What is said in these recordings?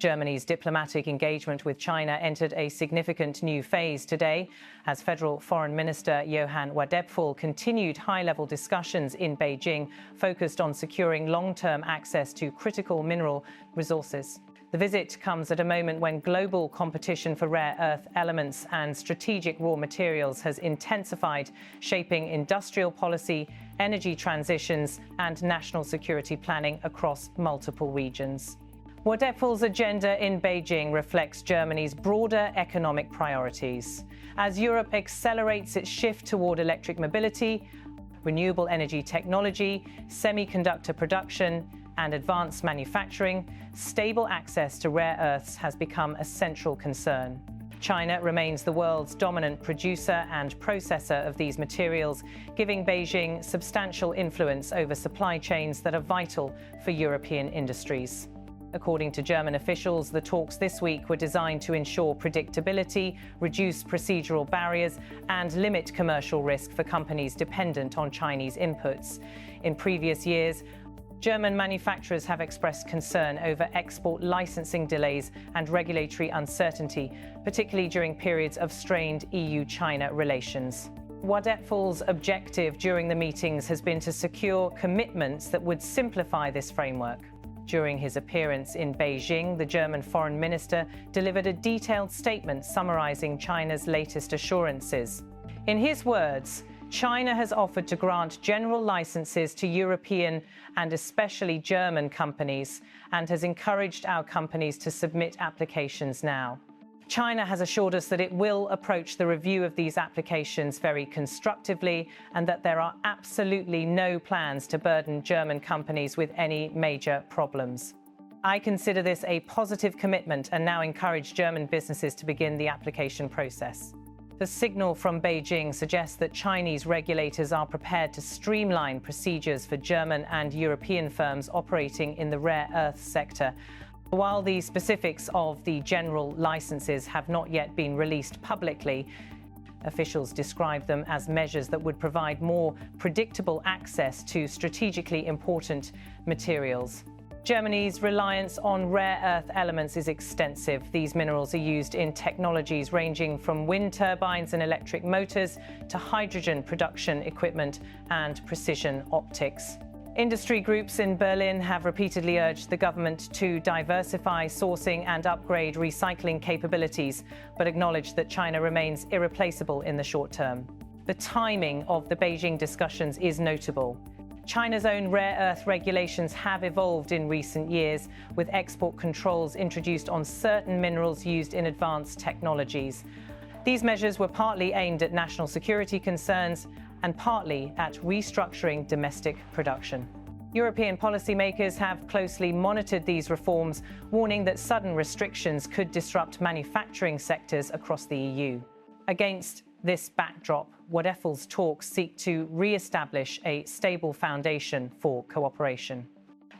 Germany's diplomatic engagement with China entered a significant new phase today as Federal Foreign Minister Johann Wadephul continued high-level discussions in Beijing focused on securing long-term access to critical mineral resources. The visit comes at a moment when global competition for rare earth elements and strategic raw materials has intensified, shaping industrial policy, energy transitions, and national security planning across multiple regions. Wadephul's agenda in Beijing reflects Germany's broader economic priorities. As Europe accelerates its shift toward electric mobility, renewable energy technology, semiconductor production, and advanced manufacturing, stable access to rare earths has become a central concern. China remains the world's dominant producer and processor of these materials, giving Beijing substantial influence over supply chains that are vital for European industries. According to German officials, the talks this week were designed to ensure predictability, reduce procedural barriers, and limit commercial risk for companies dependent on Chinese inputs. In previous years, German manufacturers have expressed concern over export licensing delays and regulatory uncertainty, particularly during periods of strained EU-China relations. Wadephul's objective during the meetings has been to secure commitments that would simplify this framework. During his appearance in Beijing, the German foreign minister delivered a detailed statement summarizing China's latest assurances. In his words, China has offered to grant general licenses to European and especially German companies and has encouraged our companies to submit applications now. China has assured us that it will approach the review of these applications very constructively and that there are absolutely no plans to burden German companies with any major problems. I consider this a positive commitment and now encourage German businesses to begin the application process. The signal from Beijing suggests that Chinese regulators are prepared to streamline procedures for German and European firms operating in the rare earth sector. While the specifics of the general licenses have not yet been released publicly, officials describe them as measures that would provide more predictable access to strategically important materials. Germany's reliance on rare earth elements is extensive. These minerals are used in technologies ranging from wind turbines and electric motors to hydrogen production equipment and precision optics. Industry groups in Berlin have repeatedly urged the government to diversify sourcing and upgrade recycling capabilities, but acknowledged that China remains irreplaceable in the short term. The timing of the Beijing discussions is notable. China's own rare earth regulations have evolved in recent years, with export controls introduced on certain minerals used in advanced technologies. These measures were partly aimed at national security concerns and partly at restructuring domestic production. European policymakers have closely monitored these reforms, warning that sudden restrictions could disrupt manufacturing sectors across the EU. Against this backdrop, Wadephul's talks seek to re-establish a stable foundation for cooperation.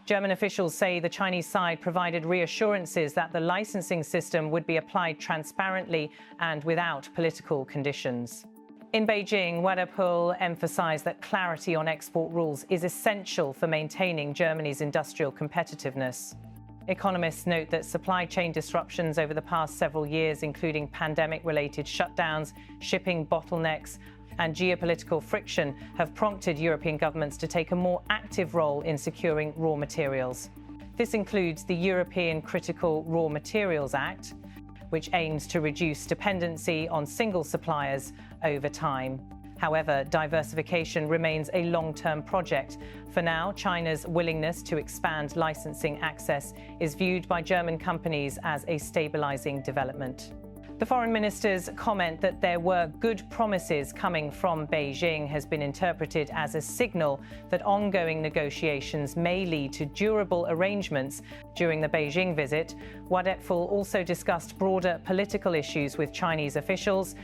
German officials say the Chinese side provided reassurances that the licensing system would be applied transparently and without political conditions. In Beijing, Wadephul emphasized that clarity on export rules is essential for maintaining Germany's industrial competitiveness. Economists note that supply chain disruptions over the past several years, including pandemic-related shutdowns, shipping bottlenecks, and geopolitical friction, have prompted European governments to take a more active role in securing raw materials. This includes the European Critical Raw Materials Act, which aims to reduce dependency on single suppliers over time. However, diversification remains a long-term project. For now, China's willingness to expand licensing access is viewed by German companies as a stabilizing development. The foreign minister's comment that there were good promises coming from Beijing has been interpreted as a signal that ongoing negotiations may lead to durable arrangements. During the Beijing visit, Wadephul also discussed broader political issues with Chinese officials,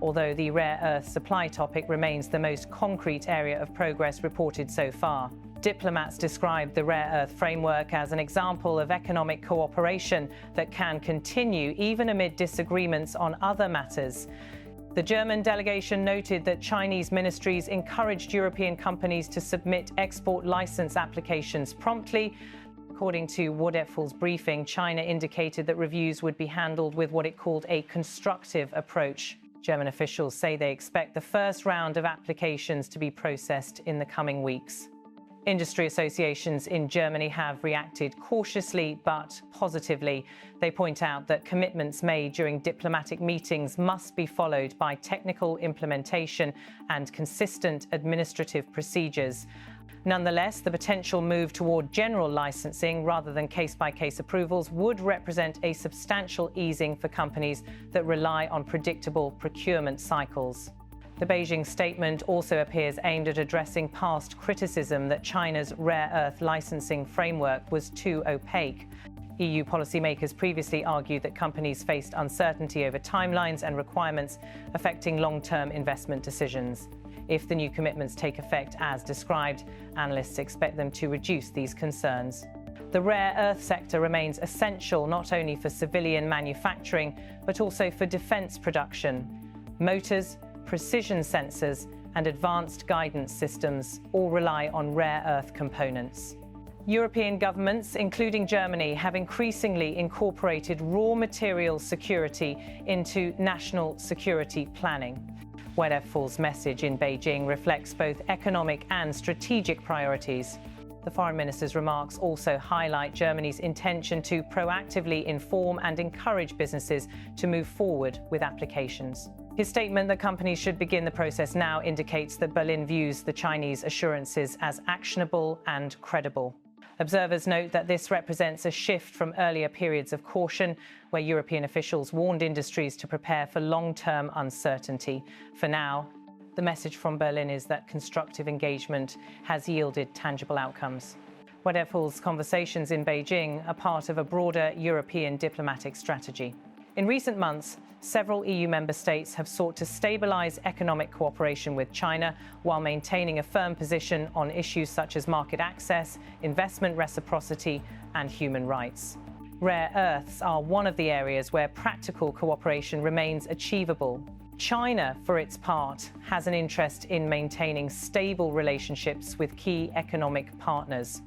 although the rare earth supply topic remains the most concrete area of progress reported so far. Diplomats described the rare earth framework as an example of economic cooperation that can continue even amid disagreements on other matters. The German delegation noted that Chinese ministries encouraged European companies to submit export license applications promptly, According to Wadephul's briefing, China indicated that reviews would be handled with what it called a constructive approach. German officials say they expect the first round of applications to be processed in the coming weeks. Industry associations in Germany have reacted cautiously but positively. They point out that commitments made during diplomatic meetings must be followed by technical implementation and consistent administrative procedures. Nonetheless, the potential move toward general licensing rather than case-by-case approvals would represent a substantial easing for companies that rely on predictable procurement cycles. The Beijing statement also appears aimed at addressing past criticism that China's rare earth licensing framework was too opaque. EU policymakers previously argued that companies faced uncertainty over timelines and requirements affecting long-term investment decisions. If the new commitments take effect as described, analysts expect them to reduce these concerns. The rare earth sector remains essential not only for civilian manufacturing, but also for defense production. Motors, precision sensors, and advanced guidance systems all rely on rare earth components. European governments, including Germany, have increasingly incorporated raw material security into national security planning. Wadephul's message in Beijing reflects both economic and strategic priorities. The foreign minister's remarks also highlight Germany's intention to proactively inform and encourage businesses to move forward with applications. His statement that companies should begin the process now indicates that Berlin views the Chinese assurances as actionable and credible. Observers note that this represents a shift from earlier periods of caution, where European officials warned industries to prepare for long-term uncertainty. For now, the message from Berlin is that constructive engagement has yielded tangible outcomes. Wadephul's conversations in Beijing are part of a broader European diplomatic strategy. In recent months, several EU member states have sought to stabilize economic cooperation with China while maintaining a firm position on issues such as market access, investment reciprocity, and human rights. Rare earths are one of the areas where practical cooperation remains achievable. China, for its part, has an interest in maintaining stable relationships with key economic partners.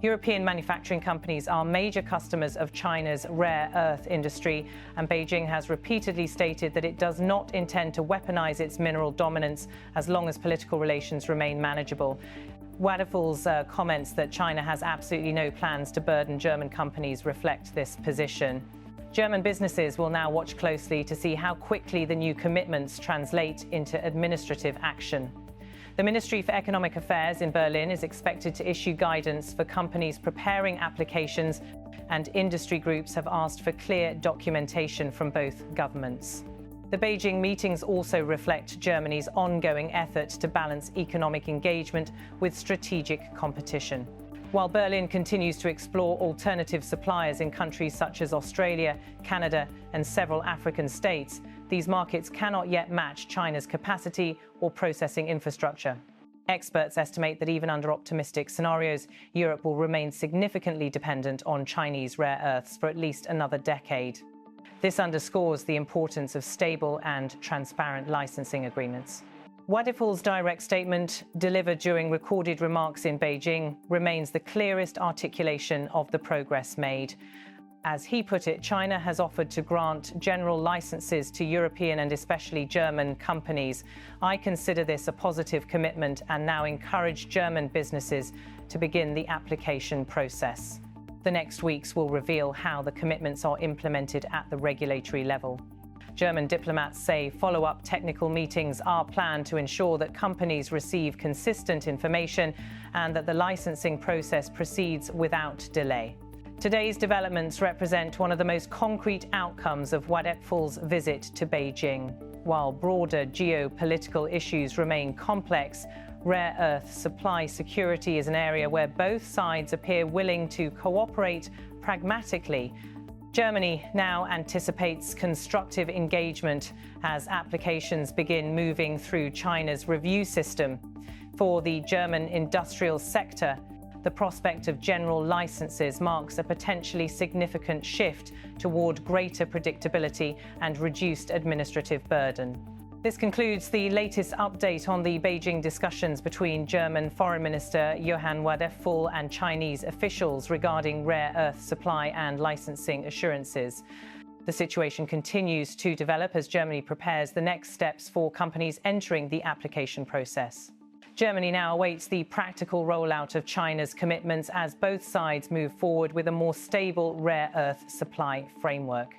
European manufacturing companies are major customers of China's rare earth industry, and Beijing has repeatedly stated that it does not intend to weaponize its mineral dominance as long as political relations remain manageable. Wadephul's comments that China has absolutely no plans to burden German companies reflect this position. German businesses will now watch closely to see how quickly the new commitments translate into administrative action. The Ministry for Economic Affairs in Berlin is expected to issue guidance for companies preparing applications, and industry groups have asked for clear documentation from both governments. The Beijing meetings also reflect Germany's ongoing effort to balance economic engagement with strategic competition. While Berlin continues to explore alternative suppliers in countries such as Australia, Canada, and several African states, these markets cannot yet match China's capacity or processing infrastructure. Experts estimate that even under optimistic scenarios, Europe will remain significantly dependent on Chinese rare earths for at least another decade. This underscores the importance of stable and transparent licensing agreements. Wadephul's direct statement, delivered during recorded remarks in Beijing, remains the clearest articulation of the progress made. As he put it, China has offered to grant general licenses to European and especially German companies. I consider this a positive commitment and now encourage German businesses to begin the application process. The next weeks will reveal how the commitments are implemented at the regulatory level. German diplomats say follow-up technical meetings are planned to ensure that companies receive consistent information and that the licensing process proceeds without delay. Today's developments represent one of the most concrete outcomes of Wadephul's visit to Beijing. While broader geopolitical issues remain complex, rare earth supply security is an area where both sides appear willing to cooperate pragmatically. Germany now anticipates constructive engagement as applications begin moving through China's review system. For the German industrial sector, the prospect of general licenses marks a potentially significant shift toward greater predictability and reduced administrative burden. This concludes the latest update on the Beijing discussions between German Foreign Minister Johann Wadephul and Chinese officials regarding rare earth supply and licensing assurances. The situation continues to develop as Germany prepares the next steps for companies entering the application process. Germany now awaits the practical rollout of China's commitments as both sides move forward with a more stable rare earth supply framework.